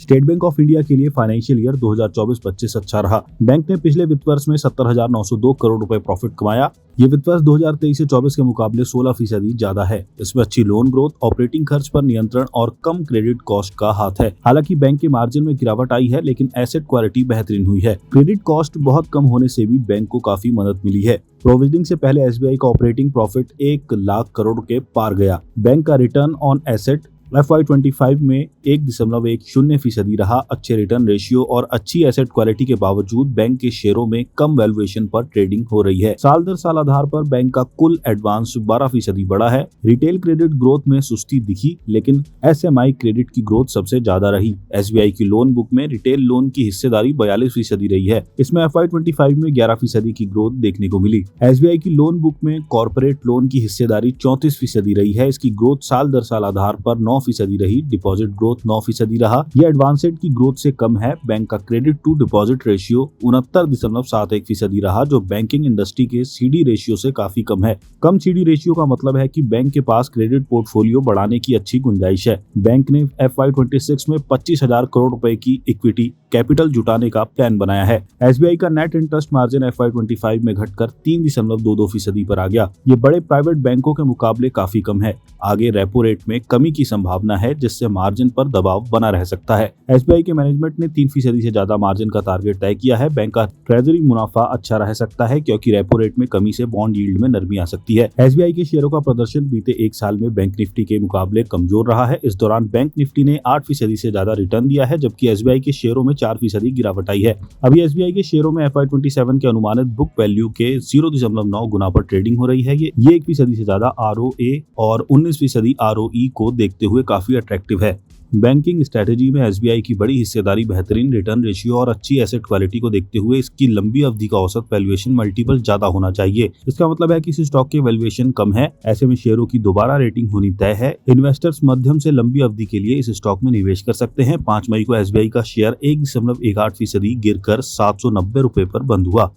State bank of India के लिए financial year 2024-25 अच्छा रहा। बैंक ने पिछले वित्त वर्ष में 70,902 करोड़ रुपए प्रॉफिट कमाया। ये वित्त वर्ष 2023 से 24 के मुकाबले 16% ज्यादा है। इसमें अच्छी लोन ग्रोथ, ऑपरेटिंग खर्च पर नियंत्रण और कम क्रेडिट कॉस्ट का हाथ है। हालांकि बैंक के मार्जिन में गिरावट आई है, लेकिन एसेट क्वालिटी बेहतरीन हुई है। क्रेडिट कॉस्ट बहुत कम होने से भी बैंक को काफी मदद मिली है। प्रोविजनिंग से पहले एसबीआई का ऑपरेटिंग प्रॉफिट 1 लाख करोड़ के पार गया। बैंक का रिटर्न ऑन एसेट FY25 में 1.10% रहा। अच्छे रिटर्न रेशियो और अच्छी एसेट क्वालिटी के बावजूद बैंक के शेयरों में कम वैल्यूएशन पर ट्रेडिंग हो रही है। साल दर साल आधार पर बैंक का कुल एडवांस 12% बढ़ा है। रिटेल क्रेडिट ग्रोथ में सुस्ती दिखी, लेकिन एसएमई क्रेडिट की ग्रोथ सबसे ज्यादा रही। एसबीआई की लोन बुक में रिटेल लोन की हिस्सेदारी 42% रही है। इसमें FY25 में 11% की ग्रोथ देखने को मिली। एसबीआई की लोन बुक में कॉर्पोरेट लोन की हिस्सेदारी 34% रही है। इसकी ग्रोथ साल दर साल आधार पर 9% रही। डिपॉजिट ग्रोथ 9% रहा। यह एडवांसेड की ग्रोथ से कम है। बैंक का क्रेडिट टू डिपॉजिट रेशियो 69.71% रहा, जो बैंकिंग इंडस्ट्री के सीडी रेशियो से काफी कम है। कम सीडी रेशियो का मतलब है कि बैंक के पास क्रेडिट पोर्टफोलियो बढ़ाने की अच्छी गुंजाइश है। बैंक ने FY26 में 25,000 करोड़ रुपए की इक्विटी कैपिटल जुटाने का प्लान बनाया है। एसबीआई का नेट इंटरेस्ट मार्जिन FY25 में घटकर 3.22% पर आ गया। ये बड़े प्राइवेट बैंकों के मुकाबले काफी कम है। आगे रेपो रेट में कमी की संभावना है, जिससे मार्जिन पर दबाव बना रह सकता है। एसबीआई के मैनेजमेंट ने 3% से ज्यादा मार्जिन का टारगेट तय किया है। बैंक का ट्रेजरी मुनाफा अच्छा रह सकता है, क्योंकि रेपो रेट में कमी से बॉन्ड यील्ड में नरमी आ सकती है। एसबीआई के शेयरों का प्रदर्शन बीते एक साल में बैंक निफ्टी के मुकाबले कमजोर रहा है। इस दौरान बैंक निफ्टी ने 8% से ज्यादा रिटर्न दिया है, जबकि एसबीआई के शेयरों में 4% गिरावट आई है। अभी एसबीआई के शेयरों में FY27 के अनुमानित बुक वैल्यू के 0.9 गुना पर ट्रेडिंग हो रही है। ये 1% से ज्यादा ROA और 19% ROE को देखते हुए काफी अट्रैक्टिव है। बैंकिंग स्ट्रेटेजी में एसबीआई की बड़ी हिस्सेदारी, बेहतरीन रिटर्न रेशियो और अच्छी एसेट क्वालिटी को देखते हुए इसकी लंबी अवधि का औसत वैल्यूएशन मल्टीपल ज्यादा होना चाहिए। इसका मतलब है कि इस स्टॉक के वैल्यूएशन कम है। ऐसे में शेयरों की दोबारा रेटिंग होनी तय है। इन्वेस्टर्स मध्यम से लंबी अवधि के लिए इस स्टॉक में निवेश कर सकते हैं। 5 मई को एसबीआई का शेयर 1.18% गिरकर 790 रुपए पर बंद हुआ।